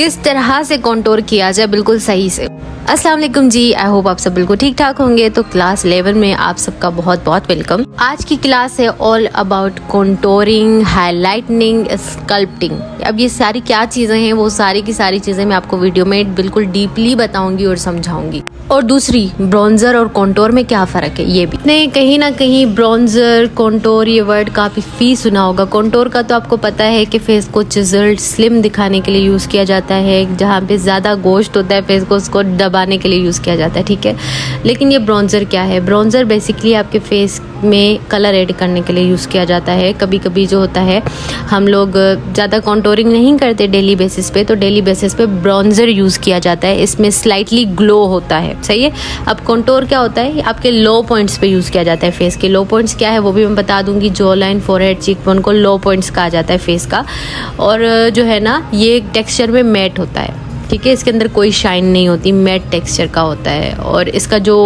किस तरह से कॉन्टोर किया जाए बिल्कुल सही से। अस्सलाम वालेकुम जी, आई होप आप सब बिल्कुल ठीक ठाक होंगे। तो क्लास 11 में आप सबका बहुत बहुत वेलकम। आज की क्लास है ऑल अबाउट कॉन्टोरिंग, हाईलाइटनिंग, स्कल्पटिंग। अब ये सारी क्या चीज़ें हैं, वो सारी की सारी चीज़ें मैं आपको वीडियो में बिल्कुल डीपली बताऊंगी और समझाऊंगी। और दूसरी, ब्रॉन्जर और कॉन्टोर में क्या फ़र्क है ये भी। नहीं, कहीं ना कहीं ब्रॉन्जर कॉन्टोर ये वर्ड काफ़ी सुना होगा। कॉन्टोर का तो आपको पता है कि फेस को चिजल्ड स्लिम दिखाने के लिए यूज़ किया जाता है। जहाँ पे ज़्यादा गोश्त होता है फेस को उसको दबाने के लिए यूज़ किया जाता है, ठीक है। लेकिन ये ब्रॉन्जर क्या है? ब्रॉन्जर बेसिकली आपके फेस में कलर ऐड करने के लिए यूज़ किया जाता है। कभी कभी जो होता है, हम लोग ज़्यादा कॉन्टोरिंग नहीं करते डेली बेसिस पे, तो डेली बेसिस पे ब्रॉन्जर यूज़ किया जाता है। इसमें स्लाइटली ग्लो होता है, सही है। अब कॉन्टोर क्या होता है? आपके लो पॉइंट्स पे यूज़ किया जाता है। फेस के लो पॉइंट्स क्या है वो भी मैं बता दूंगी। जॉ लाइन, फोरहेड, चीकबोन को लो पॉइंट्स कहा जाता है फेस का। और जो है ना, ये टेक्सचर में मैट होता है, ठीक है। इसके अंदर कोई शाइन नहीं होती, मैट टेक्सचर का होता है। और इसका जो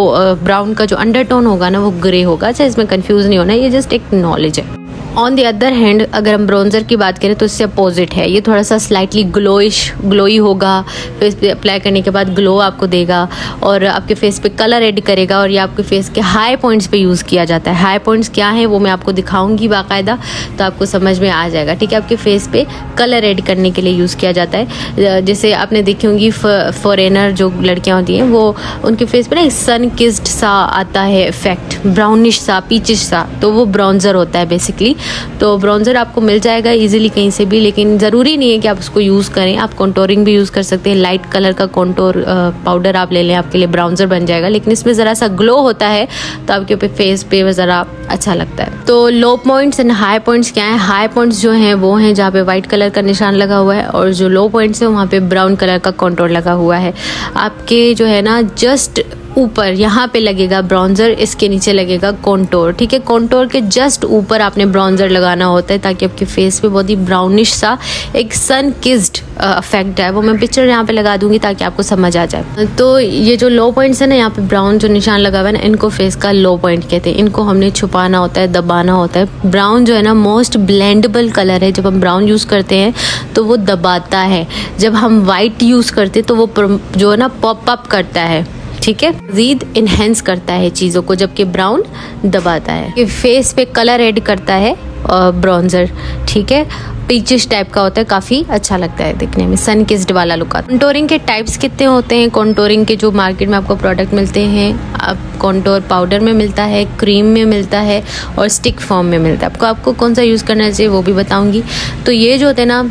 ब्राउन का जो अंडरटोन होगा ना, वो ग्रे होगा। अच्छा, इसमें कंफ्यूज नहीं होना, ये जस्ट एक नॉलेज है। ऑन द अदर हैंड अगर हम ब्रॉन्जर की बात करें तो इससे अपोजिट है। ये थोड़ा सा स्लाइटली ग्लोई होगा। फेस पे अप्लाई करने के बाद ग्लो आपको देगा और आपके फेस पे कलर ऐड करेगा। और ये आपके फेस के हाई पॉइंट्स पे यूज़ किया जाता है। हाई पॉइंट्स क्या है वो मैं आपको दिखाऊंगी बाकायदा, तो आपको समझ में आ जाएगा, ठीक है। आपके फेस पे कलर ऐड करने के लिए यूज़ किया जाता है। जैसे आपने देखी होंगी फॉरेनर जो लड़कियाँ होती हैं, वो उनके फेस पे ना सन किस्ड सा आता है इफेक्ट, ब्राउनिश सा, पीचिश सा, तो वो ब्रॉन्जर होता है बेसिकली। तो ब्रॉन्जर आपको मिल जाएगा इजीली कहीं से भी, लेकिन ज़रूरी नहीं है कि आप उसको यूज़ करें। आप कॉन्टोरिंग भी यूज़ कर सकते हैं। लाइट कलर का कॉन्टोर पाउडर आप ले लें, आपके लिए ब्राउन्जर बन जाएगा। लेकिन इसमें ज़रा सा ग्लो होता है तो आपके फेस पे ज़रा अच्छा लगता है। तो लो पॉइंट्स एंड हाई पॉइंट्स क्या है? हाई पॉइंट्स जो हैं वो हैं जहाँ पे वाइट कलर का निशान लगा हुआ है, और जो लो पॉइंट्स हैं वहाँ पे ब्राउन कलर का कॉन्टोर लगा हुआ है। आपके जो है ना, जस्ट ऊपर यहाँ पे लगेगा ब्रॉन्जर, इसके नीचे लगेगा कॉन्टोर, ठीक है। कॉन्टोर के जस्ट ऊपर आपने ब्रॉन्जर लगाना होता है ताकि आपके फेस पे बहुत ही ब्राउनिश सा एक सन किस्ड इफेक्ट है। वो मैं पिक्चर यहाँ पे लगा दूंगी ताकि आपको समझ आ जाए। तो ये जो लो पॉइंट्स है ना, यहाँ पे ब्राउन जो निशान लगा हुआ है ना, इनको फेस का लो पॉइंट कहते हैं। इनको हमने छुपाना होता है, दबाना होता है। ब्राउन जो है ना, मोस्ट ब्लेंडेबल कलर है। जब हम ब्राउन यूज़ करते हैं तो वो दबाता है। जब हम वाइट यूज़ करते हैं तो वो जो है ना पॉप अप करता है, ठीक है, मज़ीद इन्हेंस करता है चीज़ों को, जबकि ब्राउन दबाता है। ये फेस पे कलर ऐड करता है ब्रॉन्जर, ठीक है। पीचिश टाइप का होता है, काफ़ी अच्छा लगता है दिखने में, सन किस्ड वाला लुक आता है। कॉन्टोरिंग के टाइप्स कितने होते हैं? कॉन्टोरिंग के जो मार्केट में आपको प्रोडक्ट मिलते हैं, आप कॉन्टोर पाउडर में मिलता है, क्रीम में मिलता है और स्टिक फॉर्म में मिलता है। आपको कौन सा यूज़ करना चाहिए वो भी बताऊंगी। तो ये जो होते हैं ना,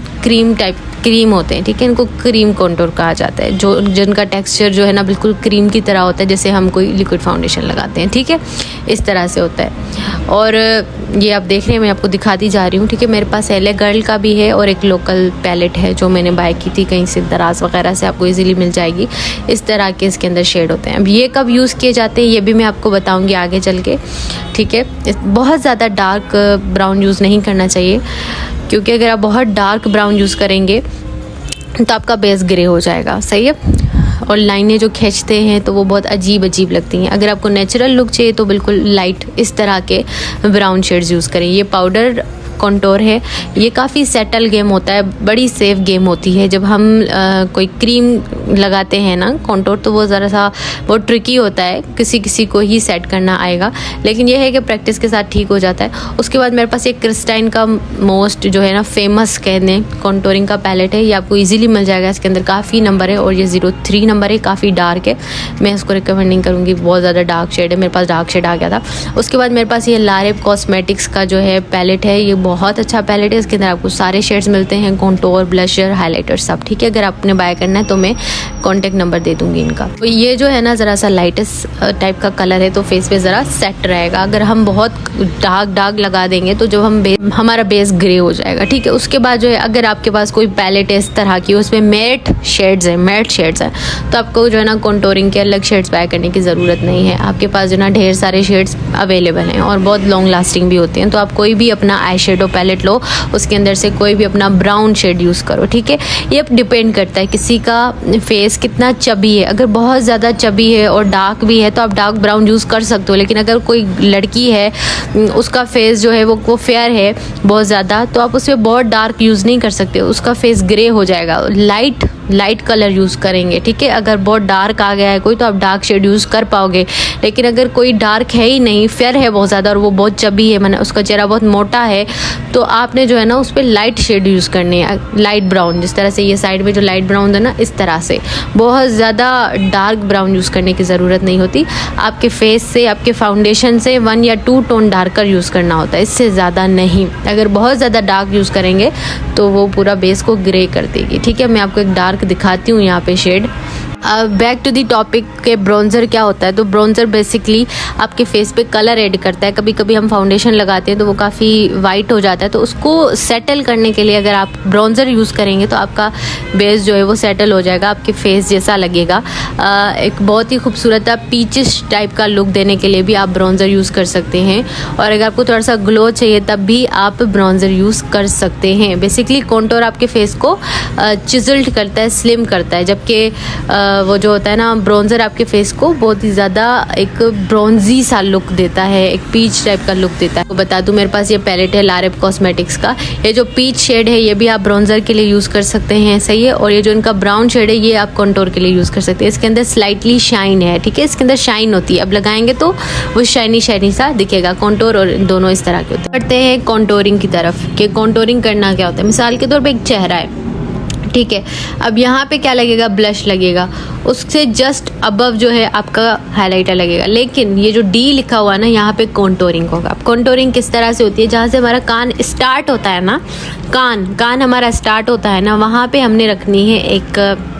क्रीम होते हैं, ठीक है। इनको क्रीम कॉन्टोर कहा जाता है, जो जिनका टेक्सचर जो है ना बिल्कुल क्रीम की तरह होता है, जैसे हम कोई लिक्विड फाउंडेशन लगाते हैं, ठीक है, इस तरह से होता है। और ये आप देख रहे हैं, मैं आपको दिखाती जा रही हूँ, ठीक है। मेरे पास एले गर्ल का भी है और एक लोकल पैलेट है जो मैंने बाय की थी कहीं से, दराज वगैरह से आपको इजीली मिल जाएगी। इस तरह के इसके अंदर शेड होते हैं। अब ये कब यूज़ किए जाते हैं ये भी मैं आपको बताऊँगी आगे चल के, ठीक है। बहुत ज़्यादा डार्क ब्राउन यूज़ नहीं करना चाहिए, क्योंकि अगर आप बहुत डार्क ब्राउन यूज़ करेंगे तो आपका बेस ग्रे हो जाएगा, सही है। और लाइनें जो खींचते हैं तो वो बहुत अजीब लगती हैं। अगर आपको नेचुरल लुक चाहिए तो बिल्कुल लाइट इस तरह के ब्राउन शेड्स यूज़ करें। ये पाउडर कॉन्टोर है, ये काफ़ी सेटल गेम होता है, बड़ी सेफ गेम होती है। जब हम कोई क्रीम लगाते हैं ना कॉन्टोर, तो वो ज़रा सा वो ट्रिकी होता है, किसी को ही सेट करना आएगा। लेकिन ये है कि प्रैक्टिस के साथ ठीक हो जाता है। उसके बाद मेरे पास एक क्रिस्टाइन का मोस्ट जो है ना फेमस कह दें कॉन्टोरिंग का पैलेट है। ये आपको ईजिली मिल जाएगा। इसके अंदर काफ़ी नंबर है और ये 03 नंबर है, काफ़ी डार्क है। मैं इसको रिकमेंड नहीं करूँगी, बहुत ज़्यादा डार्क शेड है। मेरे पास डार्क शेड आ गया था। उसके बाद मेरे पास ये लारेब कॉस्मेटिक्स का जो है पैलेट है, ये बहुत अच्छा पैलेट है। इसके अंदर आपको सारे शेड्स मिलते हैं, कॉन्टोर, ब्लशर, हाइलाइटर सब, ठीक है। अगर आपने बाय करना है तो मैं कॉन्टेक्ट नंबर दे दूंगी इनका। तो ये जो है ना ज़रा सा लाइटेस्ट टाइप का कलर है, तो फेस पे ज़रा सेट रहेगा। अगर हम बहुत डार्क लगा देंगे तो जब हम हमारा बेस ग्रे हो जाएगा, ठीक है। उसके बाद जो है, अगर आपके पास कोई पैलेट है इस तरह की, उसमें मैट शेड्स हैं, तो आपको जो है ना कॉन्टोरिंग के अलग शेड्स बाय करने की ज़रूरत नहीं है। आपके पास जो ना ढेर सारे शेड्स अवेलेबल हैं और बहुत लॉन्ग लास्टिंग भी होते हैं। तो आप कोई भी अपना आई शेडो पैलेट लो, उसके अंदर से कोई भी अपना ब्राउन शेड यूज़ करो, ठीक है। ये अब डिपेंड करता है किसी का फेस कितना चबी है। अगर बहुत ज़्यादा चबी है और डार्क भी है तो आप डार्क ब्राउन यूज़ कर सकते हो। लेकिन अगर कोई लड़की है, उसका फेस जो है वो फेयर है बहुत ज़्यादा, तो आप उसमें बहुत डार्क यूज़ नहीं कर सकते, उसका फेस ग्रे हो जाएगा। लाइट लाइट कलर यूज़ करेंगे, ठीक है। अगर बहुत डार्क आ गया है कोई तो आप डार्क शेड यूज़ कर पाओगे, लेकिन अगर कोई डार्क है ही नहीं, फेयर है बहुत ज़्यादा और वो बहुत चबी है, मैंने उसका चेहरा बहुत मोटा है, तो आपने जो है ना उस पर लाइट शेड यूज़ करनी है, लाइट ब्राउन। जिस तरह से ये साइड में जो लाइट ब्राउन है ना, इस तरह से बहुत ज़्यादा डार्क ब्राउन यूज़ करने की ज़रूरत नहीं होती। आपके फेस से, आपके फाउंडेशन से 1 या 2 टोन डार्कर यूज़ करना होता है, इससे ज़्यादा नहीं। अगर बहुत ज़्यादा डार्क यूज़ करेंगे तो वो पूरा बेस को ग्रे कर देगी, ठीक है। मैं आपको एक डार्क दिखाती हूँ यहाँ पे shade. Back to the topic के ब्राउन्जर क्या होता है। तो ब्राउन्जर बेसिकली आपके फेस पे कलर ऐड करता है। कभी कभी हम फाउंडेशन लगाते हैं तो वो काफ़ी वाइट हो जाता है, तो उसको सेटल करने के लिए अगर आप ब्राउन्जर यूज़ करेंगे तो आपका बेस जो है वो सेटल हो जाएगा, आपके फेस जैसा लगेगा। एक बहुत ही खूबसूरत पीचिश टाइप का लुक देने के लिए भी आप ब्राउन्जर यूज़ कर सकते हैं, और अगर आपको थोड़ा सा ग्लो चाहिए तब भी आप ब्राउन्जर यूज़ कर सकते हैं। बेसिकली कॉन्टोर आपके फेस को चिजल्ड करता है, स्लिम करता है, जबकि वो जो होता है ना ब्राउन्जर आपके फेस को बहुत ही ज़्यादा एक ब्रॉन्जी सा लुक देता है, एक पीच टाइप का लुक देता है। तो बता दूं, मेरे पास ये पैलेट है लारेब कॉस्मेटिक्स का। ये जो पीच शेड है ये भी आप ब्राउन्जर के लिए यूज़ कर सकते हैं, सही है। और ये जो इनका ब्राउन शेड है ये आप कॉन्टोर के लिए यूज़ कर सकते हैं। इसके अंदर स्लाइटली शाइन है, ठीक है, इसके अंदर शाइन होती है। अब लगाएंगे तो वो शाइनी शाइनी सा दिखेगा। कॉन्टोर और दोनों इस तरह के होते हैं। बढ़ते हैं कॉन्टोरिंग की तरफ कि कॉन्टोरिंग करना क्या होता है। मिसाल के तौर पर एक चेहरा है, ठीक है। अब यहाँ पे क्या लगेगा, ब्लश लगेगा, उससे जस्ट अबव जो है आपका हाइलाइटर लगेगा। लेकिन ये जो डी लिखा हुआ है ना, यहाँ पे कॉन्टोरिंग होगा। अब कॉन्टोरिंग किस तरह से होती है, जहाँ से हमारा कान स्टार्ट होता है ना, कान हमारा स्टार्ट होता है ना, वहाँ पे हमने रखनी है एक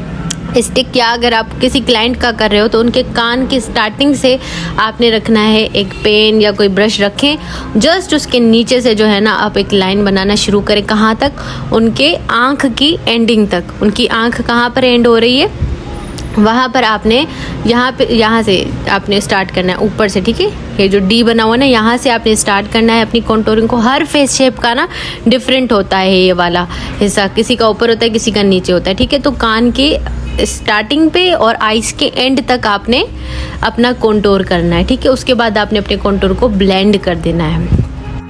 स्टिक। या अगर आप किसी क्लाइंट का कर रहे हो तो उनके कान की स्टार्टिंग से आपने रखना है एक पेन या कोई ब्रश रखें, जस्ट उसके नीचे से जो है ना आप एक लाइन बनाना शुरू करें। कहाँ तक, उनके आँख की एंडिंग तक। उनकी आँख कहाँ पर एंड हो रही है, वहाँ पर आपने यहाँ से आपने स्टार्ट करना है ऊपर से, ठीक है। ये जो डी बना हुआ ना, यहाँ से आपने स्टार्ट करना है अपनी कॉन्टोरिंग को। हर फेस शेप का ना डिफरेंट होता है ये वाला हिस्सा, किसी का ऊपर होता है, किसी का नीचे होता है, ठीक है। तो कान के स्टार्टिंग पे और आइस के एंड तक आपने अपना कॉन्टोर करना है, ठीक है। उसके बाद आपने अपने कॉन्टोर को ब्लेंड कर देना है।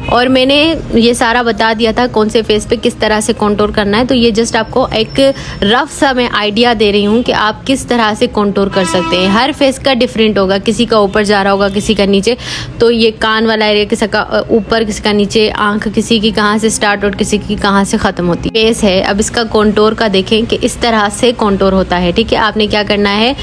और मैंने ये सारा बता दिया था कौन से फेस पे किस तरह से कॉन्टोर करना है। तो ये जस्ट आपको एक रफ सा मैं आइडिया दे रही हूँ कि आप किस तरह से कॉन्टोर कर सकते हैं। हर फेस का डिफरेंट होगा, किसी का ऊपर जा रहा होगा, किसी का नीचे। तो ये कान वाला एरिया किसी का ऊपर, किसी का नीचे, आंख किसी की कहाँ से स्टार्ट और किसी की कहाँ से ख़त्म होती है। फेस है, अब इसका कॉन्टोर का देखें कि इस तरह से कॉन्टोर होता है, ठीक है। आपने क्या करना है,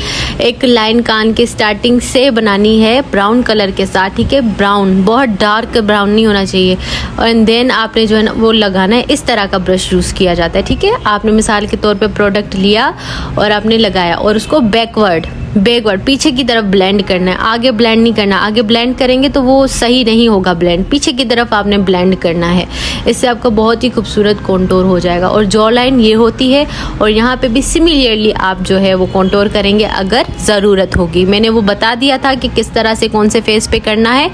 एक लाइन कान की स्टार्टिंग से बनानी है ब्राउन कलर के साथ, ठीक है। ब्राउन, बहुत डार्क ब्राउन नहीं होना चाहिए। और देन आपने जो है ना वो लगाना है। इस तरह का ब्रश यूज़ किया जाता है, ठीक है। आपने मिसाल के तौर पे प्रोडक्ट लिया और आपने लगाया और उसको बैकवर्ड पीछे की तरफ ब्लेंड करना है। आगे ब्लेंड नहीं करना, आगे ब्लेंड करेंगे तो वो सही नहीं होगा ब्लेंड, पीछे की तरफ आपने ब्लेंड करना है। इससे आपका बहुत ही खूबसूरत कॉन्टोर हो जाएगा। और जॉ लाइन ये होती है, और यहाँ पे भी सिमिलरली आप जो है वो कॉन्टोर करेंगे अगर ज़रूरत होगी। मैंने वो बता दिया था कि किस तरह से कौन से फेस पे करना है।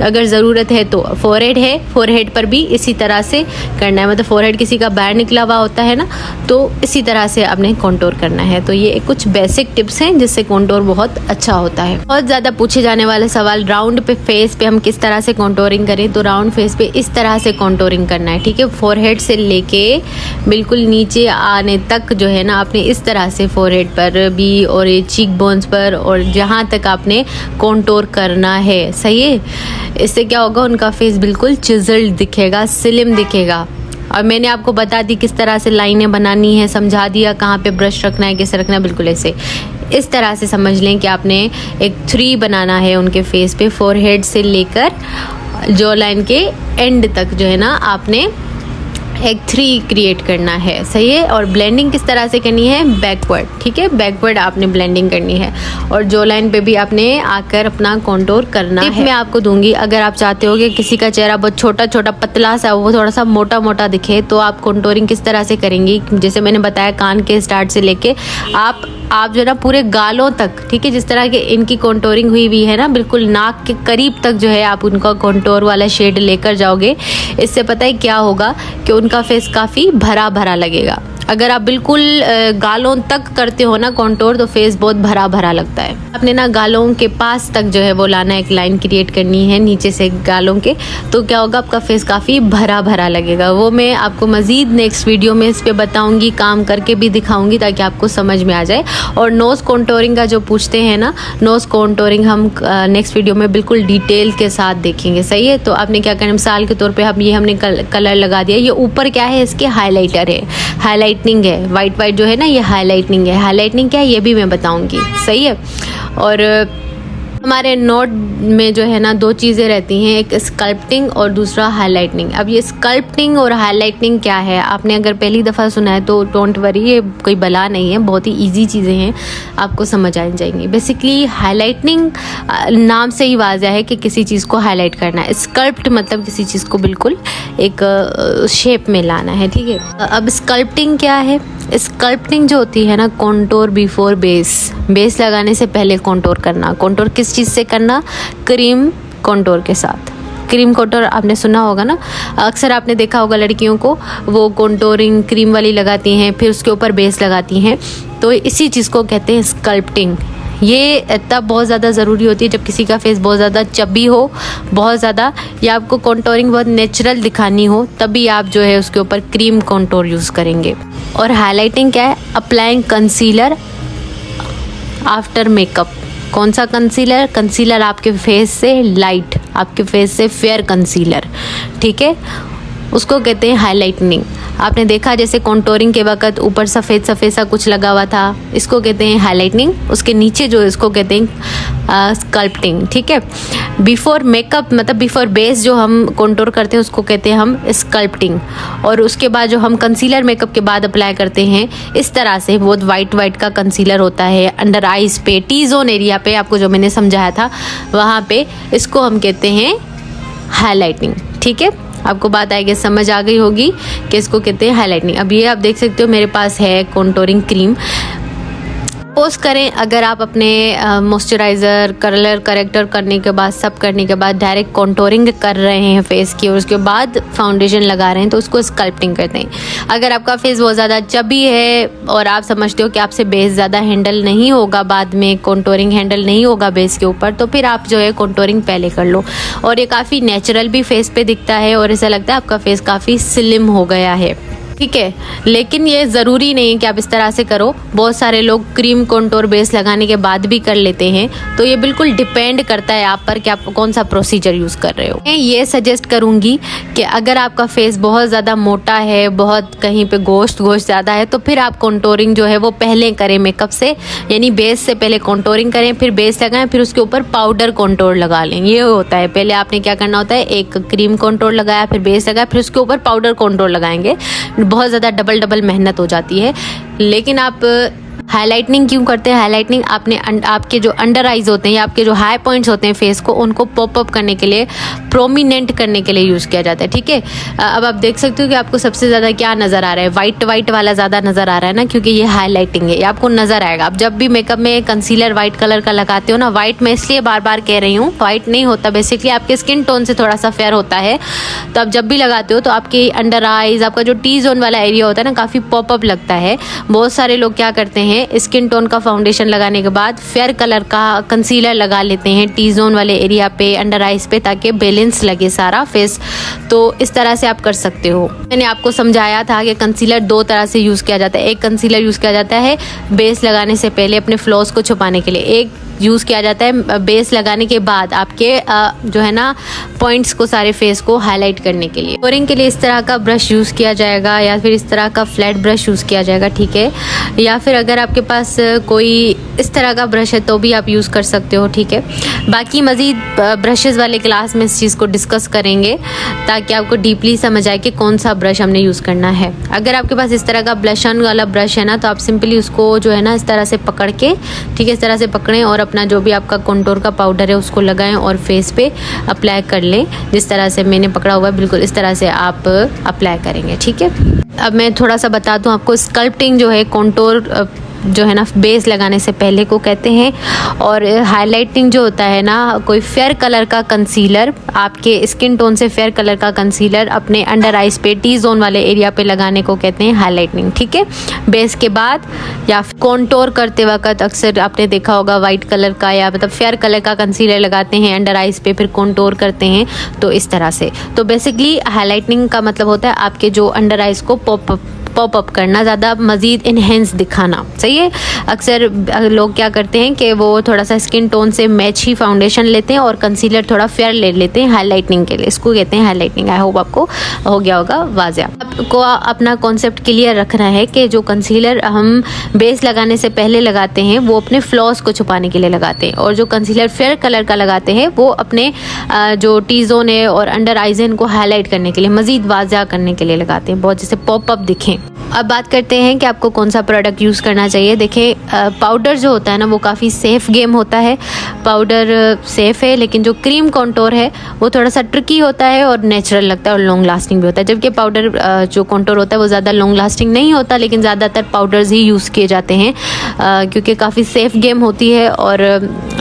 अगर ज़रूरत है तो फोरहेड है, फोरहेड पर भी इसी तरह से करना है। मतलब फोरहेड किसी का बाहर निकला हुआ होता है ना, तो इसी तरह से आपने कॉन्टोर करना है। तो ये कुछ बेसिक टिप्स हैं जिससे कॉन्टोर बहुत अच्छा होता है। बहुत ज़्यादा पूछे जाने वाले सवाल, राउंड पे फेस पे हम किस तरह से कॉन्टोरिंग करें। तो राउंड फेस पे इस तरह से कॉन्टोरिंग करना है, ठीक है। फोरहेड से लेके बिल्कुल नीचे आने तक जो है ना आपने इस तरह से फोरहेड पर भी और ये चीक बोन्स पर और जहाँ तक आपने कॉन्टोर करना है, सही है। इससे क्या होगा, उनका फेस बिल्कुल चिजल्ड दिखेगा, स्लिम दिखेगा। और मैंने आपको बता दी किस तरह से लाइनें बनानी है, समझा दिया कहाँ पे ब्रश रखना है, कैसे रखना है। बिल्कुल ऐसे इस तरह से समझ लें कि आपने एक 3 बनाना है उनके फेस पे, फोरहेड से लेकर जॉ लाइन के एंड तक जो है ना आपने एक 3 क्रिएट करना है, सही है। और ब्लेंडिंग किस तरह से करनी है, बैकवर्ड, ठीक है। बैकवर्ड आपने ब्लेंडिंग करनी है और जॉ लाइन पे भी आपने आकर अपना कॉन्टोर करना है। मैं आपको दूंगी, अगर आप चाहते हो कि किसी का चेहरा बहुत छोटा छोटा पतला सा, वो थोड़ा सा मोटा मोटा दिखे, तो आप कॉन्टोरिंग किस तरह से करेंगी। जैसे मैंने बताया, कान के स्टार्ट से लेके आप जो ना पूरे गालों तक, ठीक है, जिस तरह के इनकी कॉन्टोरिंग हुई है ना, बिल्कुल नाक के करीब तक जो है आप उनका कॉन्टोर वाला शेड लेकर जाओगे। इससे पता है क्या होगा कि उनका फेस काफ़ी भरा भरा लगेगा। अगर आप बिल्कुल गालों तक करते हो ना कंटूर तो फेस बहुत भरा भरा लगता है। आपने ना गालों के पास तक जो है वो लाना, एक लाइन क्रिएट करनी है नीचे से गालों के, तो क्या होगा आपका फेस काफ़ी भरा भरा लगेगा। वो मैं आपको मज़ीद नेक्स्ट वीडियो में इस पर बताऊँगी, काम करके भी दिखाऊँगी ताकि आपको समझ में आ जाए। और नोज़ कॉन्टोरिंग का जो पूछते हैं ना, नोज़ कॉन्टोरिंग हम नेक्स्ट वीडियो में बिल्कुल डिटेल के साथ देखेंगे, सही है। तो आपने क्या करना, मिसाल के तौर पे हमने कलर लगा दिया। ये ऊपर क्या है, इसके हाइलाइटर है, हाइलाइटनिंग है, वाइट वाइट जो है ना ये हाइलाइटनिंग है। हाइलाइटनिंग क्या है ये भी मैं बताऊंगी, सही है। और हमारे नोट में जो है ना दो चीज़ें रहती हैं, एक स्कल्पटिंग और दूसरा हाइलाइटनिंग। अब ये स्कल्पटिंग और हाइलाइटनिंग क्या है, आपने अगर पहली दफ़ा सुना है तो डोंट वरी, ये कोई बला नहीं है, बहुत ही इजी चीज़ें हैं, आपको समझ आ जाएंगी। बेसिकली हाइलाइटनिंग नाम से ही वाज़ह है कि किसी चीज़ को हाईलाइट करना है। स्कल्प्ट मतलब किसी चीज़ को बिल्कुल एक शेप में लाना है, ठीक है। अब स्कल्पटिंग क्या है, स्कल्पटिंग जो होती है ना, कंटूर बिफोर बेस, बेस लगाने से पहले कंटूर करना। कंटूर किस चीज़ से करना, क्रीम कंटूर के साथ। क्रीम कंटूर आपने सुना होगा ना, अक्सर आपने देखा होगा लड़कियों को वो कंटूरिंग क्रीम वाली लगाती हैं, फिर उसके ऊपर बेस लगाती हैं, तो इसी चीज़ को कहते हैं स्कल्पटिंग। ये तब बहुत ज़्यादा ज़रूरी होती है जब किसी का फेस बहुत ज़्यादा चबी हो, बहुत ज़्यादा, या आपको कंटूरिंग बहुत नेचुरल दिखानी हो, तभी आप जो है उसके ऊपर क्रीम कंटूर यूज़ करेंगे। और हाइलाइटिंग क्या है, अप्लाइंग कंसीलर आफ्टर मेकअप। कौन सा कंसीलर, कंसीलर आपके फेस से लाइट, आपके फेस से फेयर कंसीलर, ठीक है, उसको कहते हैं हाइलाइटनिंग। आपने देखा जैसे कंटूरिंग के वक्त ऊपर सफ़ेद सफ़ेद सा कुछ लगा हुआ था, इसको कहते हैं हाइलाइटनिंग। उसके नीचे जो इसको कहते हैं स्कल्पटिंग, ठीक है। बिफोर मेकअप मतलब बिफोर बेस जो हम कंटूर करते हैं उसको कहते हैं हम स्कल्पटिंग। और उसके बाद जो हम कंसीलर मेकअप के बाद अप्लाई करते हैं, इस तरह से बहुत वाइट वाइट का कंसीलर होता है अंडर आइज़ पे, टी जोन एरिया पे, आपको जो मैंने समझाया था वहाँ पे, इसको हम कहते हैं हाइलाइटनिंग, ठीक है। आपको बात आएगी, समझ आ गई होगी कि इसको कहते हैं हाइलाइटनिंग। अब ये आप देख सकते हो मेरे पास है कंटूरिंग क्रीम। सपोज करें अगर आप अपने मॉइस्चराइज़र, कलर करेक्टर करने के बाद, सब करने के बाद डायरेक्ट कंटूरिंग कर रहे हैं फेस की और उसके बाद फाउंडेशन लगा रहे हैं, तो उसको स्कल्पटिंग कहते हैं। अगर आपका फेस बहुत ज़्यादा चबी है और आप समझते हो कि आपसे बेस ज़्यादा हैंडल नहीं होगा, बाद में कंटूरिंग हैंडल नहीं होगा बेस के ऊपर, तो फिर आप जो है कंटूरिंग पहले कर लो। और ये काफ़ी नेचुरल भी फेस पे दिखता है और ऐसा लगता है आपका फेस काफ़ी स्लिम हो गया है, ठीक है। लेकिन ये ज़रूरी नहीं है कि आप इस तरह से करो, बहुत सारे लोग क्रीम कंटूर बेस लगाने के बाद भी कर लेते हैं, तो ये बिल्कुल डिपेंड करता है आप पर कि आप कौन सा प्रोसीजर यूज़ कर रहे हो। मैं ये सजेस्ट करूँगी कि अगर आपका फेस बहुत ज़्यादा मोटा है, बहुत कहीं पे गोश्त ज़्यादा है, तो फिर आप कंटूरिंग जो है वो पहले करें मेकअप से, यानी बेस से पहले कंटूरिंग करें, फिर बेस लगाएं, फिर उसके ऊपर पाउडर कंटूर लगा लें। ये होता है, पहले आपने क्या करना होता है, एक क्रीम कंटूर लगाया, फिर बेस लगाया, फिर उसके ऊपर पाउडर कंटूर लगाएंगे, बहुत ज़्यादा डबल मेहनत हो जाती है। लेकिन आप हाइलाइटनिंग क्यों करते हैं, हाइलाइटनिंग आपके जो अंडर आइज होते हैं या आपके जो हाई पॉइंट्स होते हैं फेस को, उनको पॉप अप करने के लिए, प्रोमिनेंट करने के लिए यूज़ किया जाता है, ठीक है। अब आप देख सकते हो कि आपको सबसे ज़्यादा क्या नज़र आ रहा है, वाइट वाला ज़्यादा नज़र आ रहा है ना, क्योंकि ये हाईलाइटिंग है, ये आपको नज़र आएगा। आप जब भी मेकअप में कंसीलर वाइट कलर का लगाते हो ना, वाइट मैं इसलिए बार बार कह रही हूँ, वाइट नहीं होता, बेसिकली आपके स्किन टोन से थोड़ा सा फेयर होता है, तो आप जब भी लगाते हो तो आपके अंडर आइज, आपका जो टी जोन वाला एरिया होता है ना, काफ़ी पॉपअप लगता है। बहुत सारे लोग क्या करते हैं, स्किन टोन का फाउंडेशन लगाने के बाद फेयर कलर का कंसीलर लगा लेते हैं टी जोन वाले एरिया पे, अंडर आइज पे, ताकि बैलेंस लगे सारा फेस। तो इस तरह से आप कर सकते हो। मैंने आपको समझाया था कि कंसीलर दो तरह से यूज़ किया जाता है। एक कंसीलर यूज़ किया जाता है बेस लगाने से पहले अपने फ्लॉज को छुपाने के लिए, एक यूज़ किया जाता है बेस लगाने के बाद आपके जो है ना पॉइंट्स को, सारे फेस को हाईलाइट करने के लिए। कलरिंग के लिए इस तरह का ब्रश यूज़ किया जाएगा या फिर इस तरह का फ्लैट ब्रश यूज़ किया जाएगा, ठीक है। या फिर अगर आपके पास कोई इस तरह का ब्रश है तो भी आप यूज़ कर सकते हो, ठीक है। बाकी मज़ीद ब्रशेज़ वाले क्लास में इस चीज़ को डिस्कस करेंगे ताकि आपको डीपली समझ आए कि कौन सा ब्रश हमने यूज़ करना है। अगर आपके पास इस तरह का ब्लश ऑन वाला ब्रश है ना, तो आप सिंपली उसको जो है ना इस तरह से पकड़ के, ठीक है, इस तरह से पकड़ें और अपना जो भी आपका कंटूर का पाउडर है उसको लगाएं और फेस पे अप्लाई कर लें। जिस तरह से मैंने पकड़ा हुआ है बिल्कुल इस तरह से आप अप्लाई करेंगे, ठीक है। अब मैं थोड़ा सा बता दूं आपको, स्कल्पटिंग जो है कंटूर जो है ना बेस लगाने से पहले को कहते हैं। और हाइलाइटिंग जो होता है ना, कोई फेयर कलर का कंसीलर, आपके स्किन टोन से फेयर कलर का कंसीलर अपने अंडर आइज पे, टी जोन वाले एरिया पे लगाने को कहते हैं हाइलाइटिंग, ठीक है। बेस के बाद या कॉन्टोर करते वक्त अक्सर आपने देखा होगा वाइट कलर का या मतलब फेयर कलर का कंसीलर लगाते हैं अंडर आइज पे, फिर कॉन्टोर करते हैं, तो इस तरह से। तो बेसिकली हाइलाइटिंग का मतलब होता है आपके जो अंडर आइज को पॉप अप करना, ज़्यादा मज़ीद इन्हेंस दिखाना, सही है। अक्सर लोग क्या करते हैं कि वो थोड़ा सा स्किन टोन से मैच ही फाउंडेशन लेते हैं और कंसीलर थोड़ा फेयर ले लेते हैं हाइलाइटिंग के लिए, इसको कहते हैं हाइलाइटिंग। आई होप आपको हो गया होगा वाज़ेह। आपको अपना कॉन्सेप्ट क्लियर रखना है कि जो कंसीलर हम बेस लगाने से पहले लगाते हैं वो अपने फ्लॉस को छुपाने के लिए लगाते हैं, और जो कंसीलर फेयर कलर का लगाते हैं वो अपने जो टी जोन है और अंडर आइज को हाईलाइट करने के लिए, मज़ीद वाज़ेह करने के लिए लगाते हैं, बहुत जैसे पॉप अप दिखें। अब बात करते हैं कि आपको कौन सा प्रोडक्ट यूज़ करना चाहिए। देखिए पाउडर जो होता है ना वो काफ़ी सेफ़ गेम होता है, पाउडर सेफ़ है, लेकिन जो क्रीम कॉन्टोर है वो थोड़ा सा ट्रिकी होता है और नेचुरल लगता है और लॉन्ग लास्टिंग भी होता है। जबकि पाउडर जो कॉन्टोर होता है वो ज़्यादा लॉन्ग लास्टिंग नहीं होता, लेकिन ज़्यादातर पाउडर्स ही यूज़ किए जाते हैं क्योंकि काफ़ी सेफ़ गेम होती है और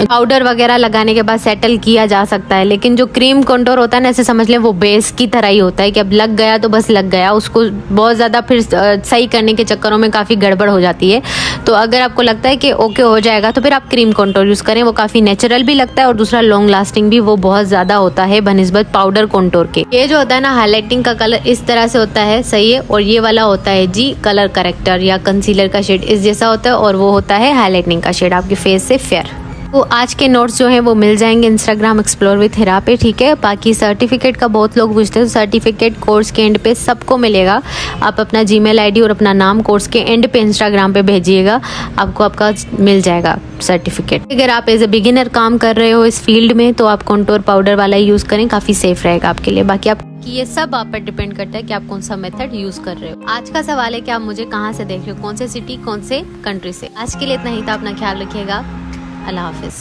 पाउडर वगैरह लगाने के बाद सेटल किया जा सकता है। लेकिन जो क्रीम कॉन्टोर होता है ना, ऐसे समझ लें वो बेस की तरह ही होता है कि अब लग गया तो बस लग गया, उसको बहुत ज़्यादा फिर सही करने के चक्करों में काफ़ी गड़बड़ हो जाती है। तो अगर आपको लगता है कि ओके हो जाएगा तो फिर आप क्रीम कॉन्टोर यूज़ करें, वो काफ़ी नेचुरल भी लगता है और दूसरा लॉन्ग लास्टिंग भी वो बहुत ज़्यादा होता है बनिस्बत पाउडर कॉन्टोर के। ये जो होता है ना हाईलाइटिंग का कलर इस तरह से होता है, सही है, और ये वाला होता है जी कलर करेक्टर या कंसीलर का शेड इस जैसा होता है, और वो होता है हाईलाइटिंग का शेड आपके फेस से फेयर। तो आज के नोट्स जो हैं वो मिल जाएंगे इंस्टाग्राम एक्सप्लोर विद हिरा पे, ठीक है। बाकी सर्टिफिकेट का बहुत लोग पूछते हैं, तो सर्टिफिकेट कोर्स के एंड पे सबको मिलेगा। आप अपना जीमेल आईडी और अपना नाम कोर्स के एंड पे इंस्टाग्राम पे भेजिएगा, आपको आपका मिल जाएगा सर्टिफिकेट। अगर आप एज ए बिगिनर काम कर रहे हो इस फील्ड में तो आप कॉन्टोर पाउडर वाला यूज़ करें, काफ़ी सेफ रहेगा आपके लिए। बाकी आप कि ये सब आप पर डिपेंड करता है कि आप कौन सा मेथड यूज कर रहे हो। आज का सवाल है कि आप मुझे कहाँ से देख रहे हो, कौन से सिटी, कौन से कंट्री से। आज के लिए इतना ही था, अपना ख्याल रखिएगा, अल्लाह हाफिज।